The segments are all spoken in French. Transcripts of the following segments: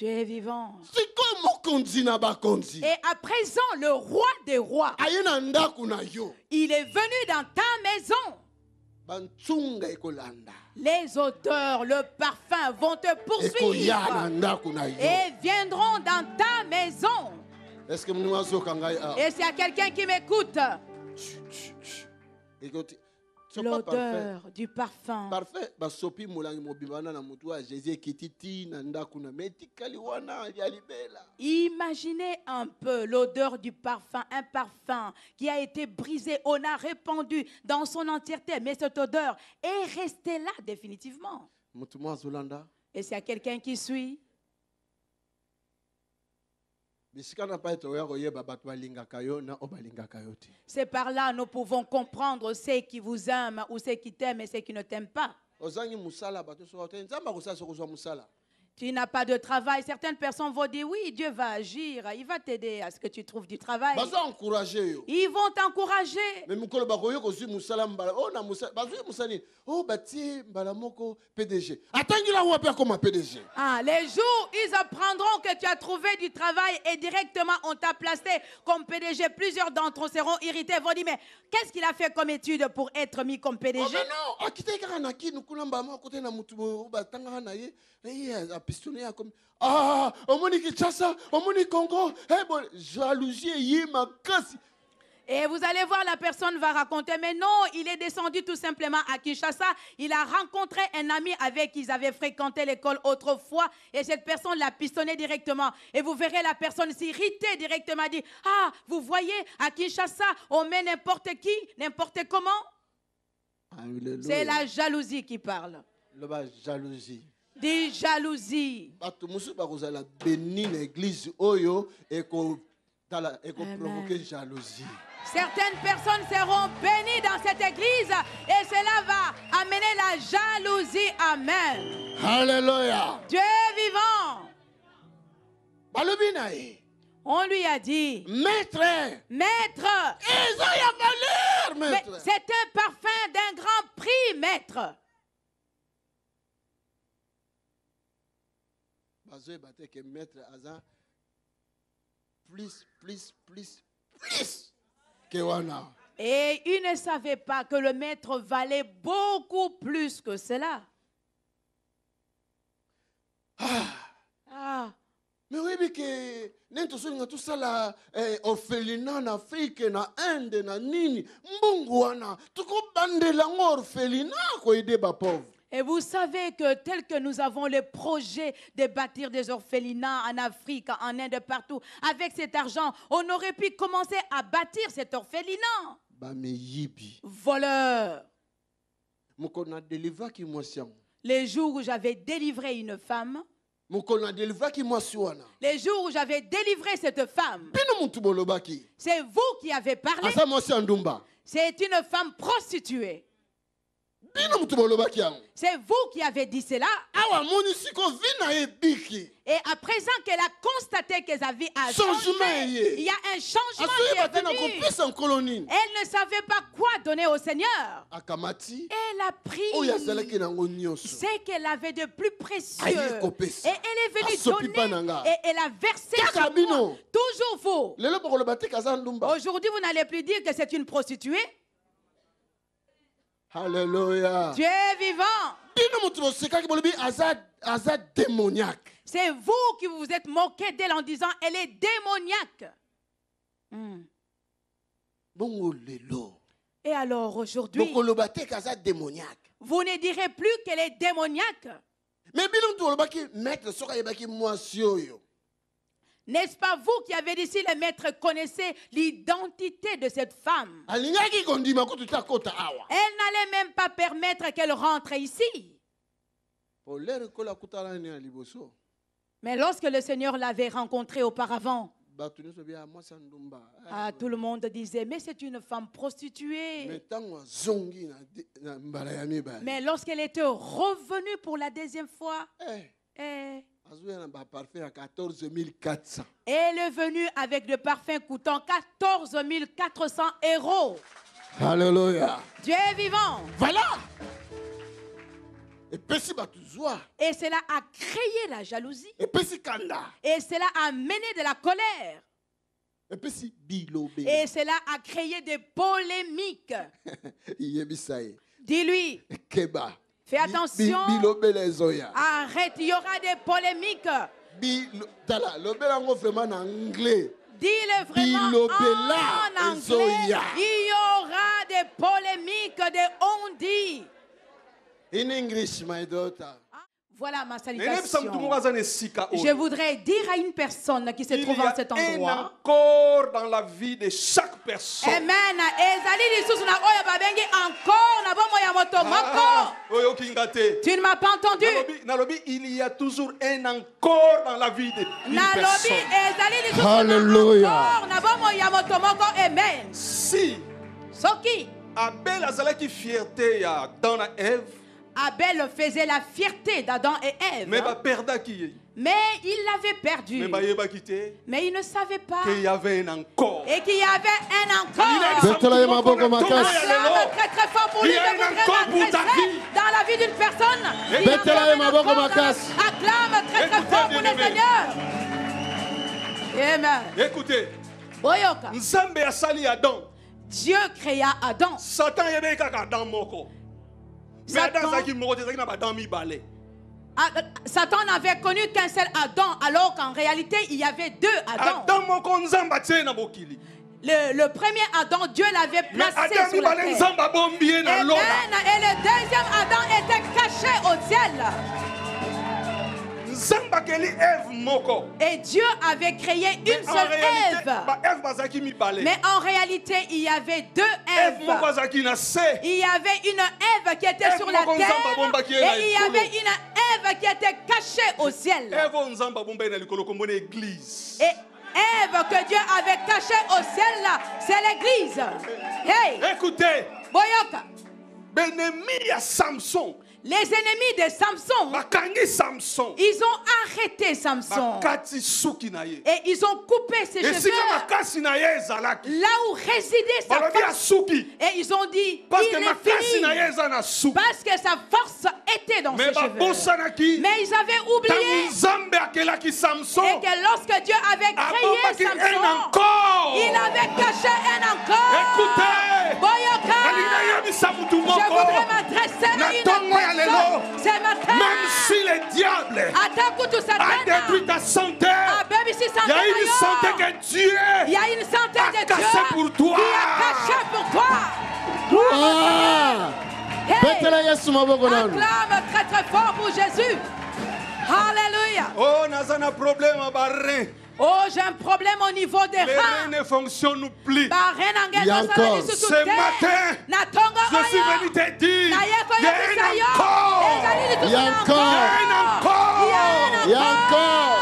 Dieu est vivant. Et Et à présent, le roi des rois, il est venu dans ta maison. Les odeurs, le parfum vont te poursuivre et viendront dans ta maison. Est-ce que Et s'il y a quelqu'un qui m'écoute, l'odeur du parfum. Parfait. Basopi mulangi mobibana na mutu wa Jésus kititi na ndakuna metikali wana ya libela. Imaginez un peu l'odeur du parfum, un parfum qui a été brisé, on a répandu dans son entièreté, mais cette odeur est restée là définitivement. Mutu mwa Zolanda. Et s'il y a quelqu'un qui suit, c'est par là nous pouvons comprendre ceux qui vous aiment ou ceux qui t'aiment et ceux qui ne t'aiment pas. Tu n'as pas de travail. Certaines personnes vont dire oui, Dieu va agir, il va t'aider à ce que tu trouves du travail. Ils vont t'encourager. Ah, les jours, ils apprendront que tu as trouvé du travail et directement on t'a placé comme PDG. Plusieurs d'entre eux seront irrités, vont dire mais qu'est-ce qu'il a fait comme étude pour être mis comme PDG? Ah, omoni Kinshasa, omoni Congo, jalousie yima kasi. Et vous allez voir, la personne va raconter, mais non, il est descendu tout simplement à Kinshasa. Il a rencontré un ami avec qui ils avaient fréquenté l'école autrefois. Et cette personne l'a pistonné directement. Et vous verrez la personne s'irriter directement, dit, ah, vous voyez, à Kinshasa, on met n'importe qui, n'importe comment. C'est la jalousie qui parle. La jalousie. Des jalousies. Certaines personnes seront bénies dans cette église et cela va amener la jalousie. Amen. Alléluia. Dieu est vivant. On lui a dit, maître, maître, c'est un parfum d'un grand prix, maître. Et il ne savait pas que le maître valait beaucoup plus que cela. Mais oui, que n'entendons tout ça là, orphelinat en Afrique, na Inde, na nini, mbungwana, tout comme bande la orphelinat quoi aider les pauvres. Et vous savez que tel que nous avons le projet de bâtir des orphelinats en Afrique, en Inde, partout, avec cet argent, on aurait pu commencer à bâtir cet orphelinat. Voleur. Les jours où j'avais délivré une femme, les jours où j'avais délivré cette femme, c'est vous qui avez parlé. C'est une femme prostituée. C'est vous qui avez dit cela. Et à présent qu'elle a constaté que sa vie a changé, il y a un changement qui est venu. Elle ne savait pas quoi donner au Seigneur. Elle a pris ce qu'elle avait de plus précieux. Et elle est venue donner. Et elle a versé sur moi. Toujours vous. Aujourd'hui, vous n'allez plus dire que c'est une prostituée. Alléluia. Dieu est vivant. C'est vous qui vous êtes moqué d'elle en disant elle est démoniaque. Et alors aujourd'hui, vous ne direz plus qu'elle est démoniaque. N'est-ce pas vous qui avez dit si le maître connaissait l'identité de cette femme? Elle n'allait même pas permettre qu'elle rentre ici. Mais lorsque le Seigneur l'avait rencontrée auparavant, tout le monde disait, mais c'est une femme prostituée. Mais lorsqu'elle était revenue pour la deuxième fois, elle est venue avec le parfum coûtant 14 400 €. Alléluia. Dieu est vivant. Voilà. Et cela a créé la jalousie. Et cela a mené de la colère. Et cela a créé des polémiques. Dis-lui, fais attention. Arrête, il y aura des polémiques. Dis-le vraiment en anglais. Il y aura des polémiques, des on-dit. In English, my daughter. Voilà ma salutation. Je voudrais dire à une personne qui se trouve en cet endroit. Il y a un encore dans la vie de chaque personne. Amen. Tu ne m'as pas entendu. Il y a toujours un encore dans la vie de personne. Alléluia. Amen. Si Abel a la fierté dans la Ève, Abel faisait la fierté d'Adam et Ève. Mais il l'avait perdu. Mais il ne savait pas qu'il y avait un encore. Et qu'il y avait un encore. Acclame très très fort pour lui. Il y a un encore pour ta vie. Dans la vie d'une personne. Acclame très très fort pour le Seigneur. Amen. Écoutez. Dieu créa Adam. Satan Satan n'avait connu qu'un seul Adam, alors qu'en réalité il y avait deux Adam. Le premier Adam, Dieu l'avait placé sur la terre. Amen. Et le deuxième Adam était caché au ciel. Et Dieu avait créé une seule Ève. Mais en réalité, il y avait deux Èves. Il y avait une Ève qui était sur la terre. Et il y avait une Ève qui était cachée au ciel. Et Ève que Dieu avait cachée au ciel, c'est l'église. Hey. Écoutez. Boyoka. Samson. Les ennemis de Samson, ils ont arrêté Samson et ils ont coupé ses cheveux là où résidait sa force. Et ils ont dit, il est fini parce que sa force était dans ses cheveux. Mais ils avaient oublié et que lorsque Dieu avait créé Samson, il avait caché un encore. Boyoka, je voudrais m'adresser à une personne. Même si le diable a détruit ta santé, il y a une santé que Dieu a cachée pour toi. Acclame très très fort pour Jésus. Alléluia. Oh, nous avons un problème à Barré. Oh, j'ai un problème au niveau des reins. Les reins ne fonctionnent plus. Il y a encore. Ce matin, je suis venu te dire, il y a encore. Il y a encore. Il y a encore.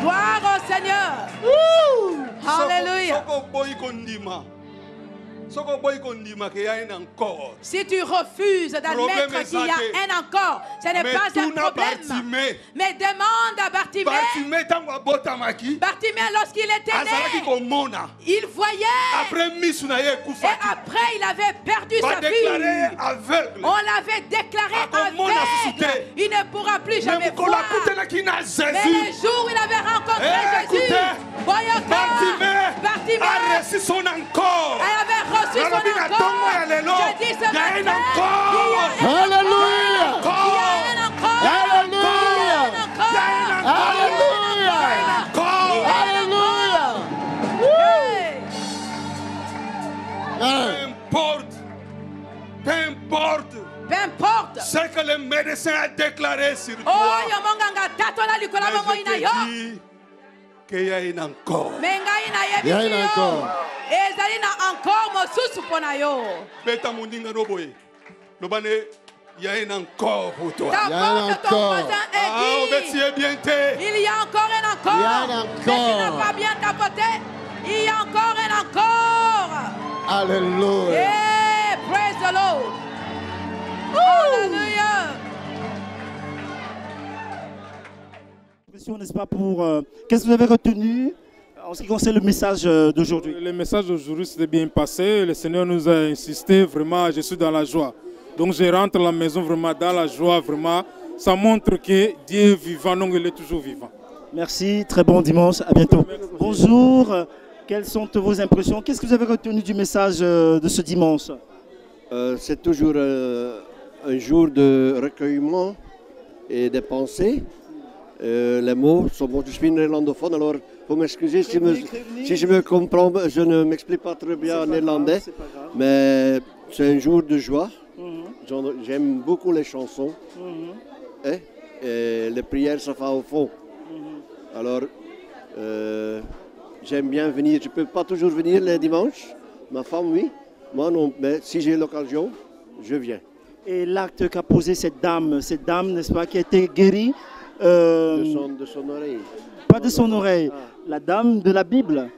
Gloire au Seigneur. Alléluia. Si tu refuses d'admettre qu'il y a un encore, ce n'est pas un problème. Mais demande à Bartimée. Bartimée, lorsqu'il était né, il voyait. Et après, il avait perdu sa vue. On l'avait déclaré aveugle. Il ne pourra plus jamais voir. Mais le jour où il avait rencontré Jésus, Bartimée a reçu son encore. Elle avait reçu son encore. Je dis ce matin, Alléluia. Peu importe ce que le médecin a déclaré sur toi, qu'il y a un encore. Il y a un encore. Il y a un encore pour toi. Il y a un encore. Il y a encore un encore. Il y a un encore. Mais tu n'as pas bien tapoté. Il y a encore un encore. Alléluia. Yeah, praise the Lord. Hallelujah. N'est-ce pas pour qu'est-ce que vous avez retenu en ce qui concerne le message d'aujourd'hui? Le message d'aujourd'hui s'est bien passé. Le Seigneur nous a insisté. Vraiment, je suis dans la joie. Donc je rentre à la maison vraiment dans la joie, vraiment. Ça montre que Dieu est vivant, donc il est toujours vivant. Merci, très bon dimanche, à bientôt. Bonjour, quelles sont vos impressions? Qu'est-ce que vous avez retenu du message de ce dimanche? C'est toujours un jour de recueillement et de pensée. Les mots sont bons. Je suis néerlandophone, alors il faut m'excuser si je me comprends, je ne m'explique pas très bien en néerlandais, mais c'est un jour de joie. J'aime beaucoup les chansons et les prières, ça va au fond. Alors, j'aime bien venir. Je ne peux pas toujours venir les dimanches, ma femme oui, moi non, mais si j'ai l'occasion, je viens. Et l'acte qu'a posé cette dame, n'est-ce pas, qui a été guérie de son oreille. Pas de son oreille, la dame de la Bible,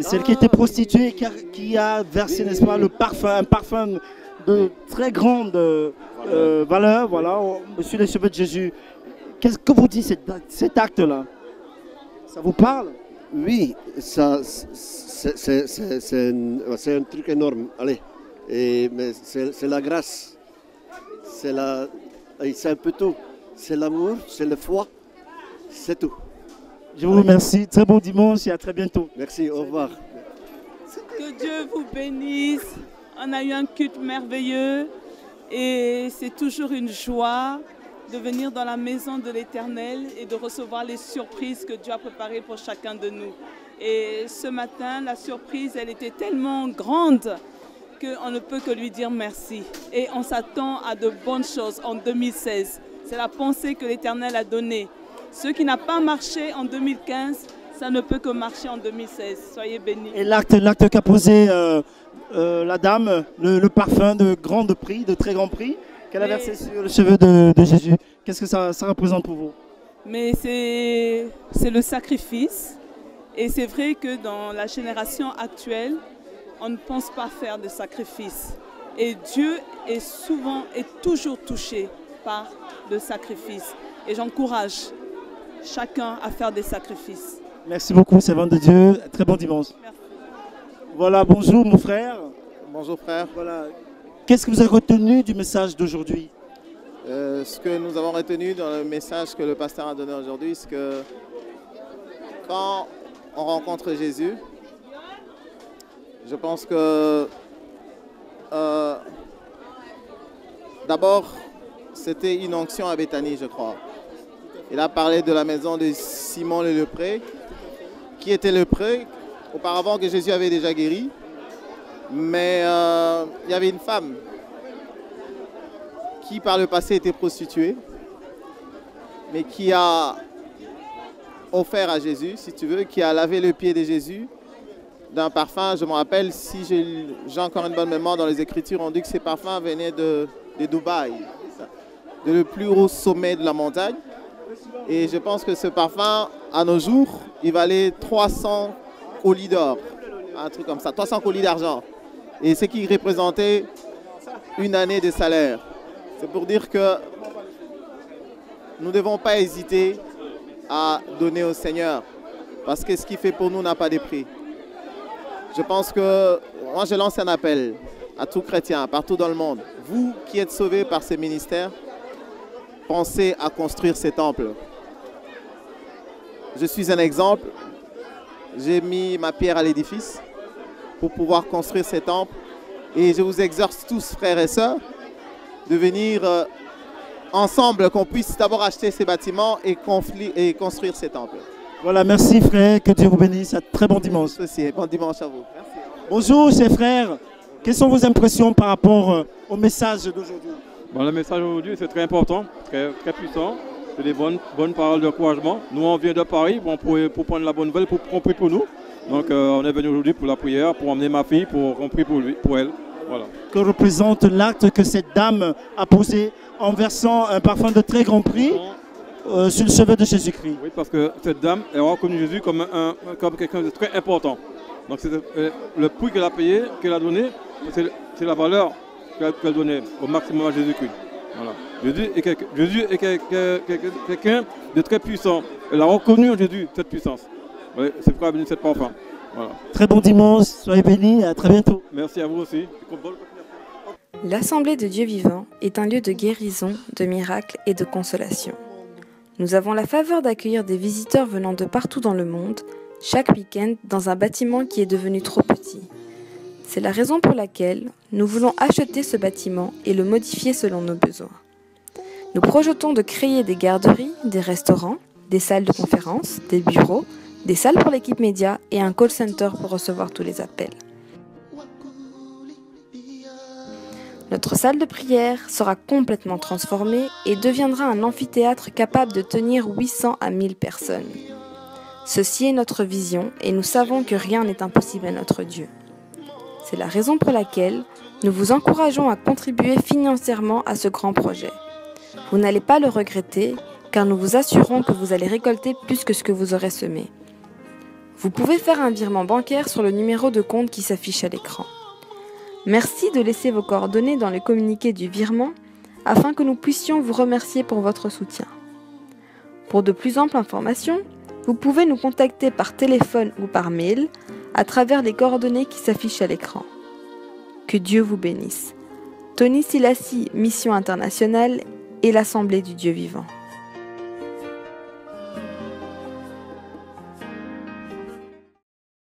celle qui était prostituée, qui a versé, n'est-ce pas, le parfum, un parfum de très grande valeur, voilà, sur les cheveux de Jésus. Qu'est-ce que vous dit cet acte-là? Ça vous parle? Oui, c'est un truc énorme. Allez, mais c'est la grâce, c'est un peu tout. C'est l'amour, c'est la foi, c'est tout. Je vous remercie. Très bon dimanche et à très bientôt. Merci, au revoir. Que Dieu vous bénisse. On a eu un culte merveilleux et c'est toujours une joie de venir dans la maison de l'Éternel et de recevoir les surprises que Dieu a préparées pour chacun de nous. Et ce matin, la surprise, elle était tellement grande qu'on ne peut que lui dire merci. Et on s'attend à de bonnes choses en 2016. C'est la pensée que l'Éternel a donnée. Ce qui n'a pas marché en 2015, ça ne peut que marcher en 2016. Soyez bénis. Et l'acte qu'a posé la dame, le parfum de grand prix, de très grand prix, qu'elle a versé sur le cheveu de Jésus. Qu'est-ce que ça représente pour vous? Mais c'est le sacrifice. Et c'est vrai que dans la génération actuelle, on ne pense pas faire de sacrifice. Et Dieu est souvent et toujours touché par le sacrifice. Et j'encourage chacun à faire des sacrifices. Merci beaucoup, servante de Dieu. Très bon dimanche. Merci. Voilà, bonjour mon frère. Bonjour frère. Voilà. Qu'est-ce que vous avez retenu du message d'aujourd'hui? Ce que nous avons retenu dans le message que le pasteur a donné aujourd'hui, c'est que quand on rencontre Jésus, je pense que d'abord, c'était une onction à Béthanie, je crois. Il a parlé de la maison de Simon le lépreux, qui était lépreux, auparavant que Jésus avait déjà guéri. Mais il y avait une femme qui par le passé était prostituée, mais qui a offert à Jésus, si tu veux, qui a lavé le pied de Jésus d'un parfum. Je me rappelle, si j'ai encore une bonne mémoire, dans les Écritures, on dit que ces parfums venaient de Dubaï, de le plus haut sommet de la montagne. Et je pense que ce parfum, à nos jours, il valait 300 colis d'or, un truc comme ça, 300 colis d'argent. Et ce qui représentait une année de salaire. C'est pour dire que nous ne devons pas hésiter à donner au Seigneur, parce que ce qu'il fait pour nous n'a pas de prix. Je pense que, moi je lance un appel à tout chrétien, partout dans le monde. Vous qui êtes sauvés par ces ministères, pensez à construire ces temples. Je suis un exemple. J'ai mis ma pierre à l'édifice pour pouvoir construire ces temples. Et je vous exhorte tous, frères et sœurs, de venir ensemble, qu'on puisse d'abord acheter ces bâtiments et construire ces temples. Voilà, merci frère, que Dieu vous bénisse. Très bon dimanche. Merci, bon dimanche à vous. Merci. Bonjour chers frères, quelles sont vos impressions par rapport au message d'aujourd'hui? Bon, le message d'aujourd'hui, c'est très important, très puissant. C'est des bonnes paroles d'encouragement. Nous, on vient de Paris pour prendre la bonne nouvelle, pour qu'on prie pour nous. Donc, on est venu aujourd'hui pour la prière, pour emmener ma fille, pour qu'on prie pour elle. Voilà. Que représente l'acte que cette dame a posé en versant un parfum de très grand prix sur le cheveu de Jésus-Christ? Oui, parce que cette dame a reconnu Jésus comme quelqu'un de très important. Donc, c'est le prix qu'elle a payé, qu'elle a donné, c'est la valeur qu'elle donnait au maximum à Jésus-Christ. Voilà. Jésus est quelqu'un de très puissant. Elle a reconnu en Jésus cette puissance. Oui, c'est pourquoi elle a venu cette parfum. Voilà. Très bon dimanche, soyez bénis, à très bientôt. Merci à vous aussi. L'Assemblée de Dieu vivant est un lieu de guérison, de miracles et de consolation. Nous avons la faveur d'accueillir des visiteurs venant de partout dans le monde, chaque week-end dans un bâtiment qui est devenu trop petit. C'est la raison pour laquelle nous voulons acheter ce bâtiment et le modifier selon nos besoins. Nous projetons de créer des garderies, des restaurants, des salles de conférence, des bureaux, des salles pour l'équipe média et un call center pour recevoir tous les appels. Notre salle de prière sera complètement transformée et deviendra un amphithéâtre capable de tenir 800 à 1000 personnes. Ceci est notre vision et nous savons que rien n'est impossible à notre Dieu. C'est la raison pour laquelle nous vous encourageons à contribuer financièrement à ce grand projet. Vous n'allez pas le regretter car nous vous assurons que vous allez récolter plus que ce que vous aurez semé. Vous pouvez faire un virement bancaire sur le numéro de compte qui s'affiche à l'écran. Merci de laisser vos coordonnées dans le communiqué du virement afin que nous puissions vous remercier pour votre soutien. Pour de plus amples informations, vous pouvez nous contacter par téléphone ou par mail à travers les coordonnées qui s'affichent à l'écran. Que Dieu vous bénisse. Tony Silassi, Mission Internationale et l'Assemblée du Dieu Vivant.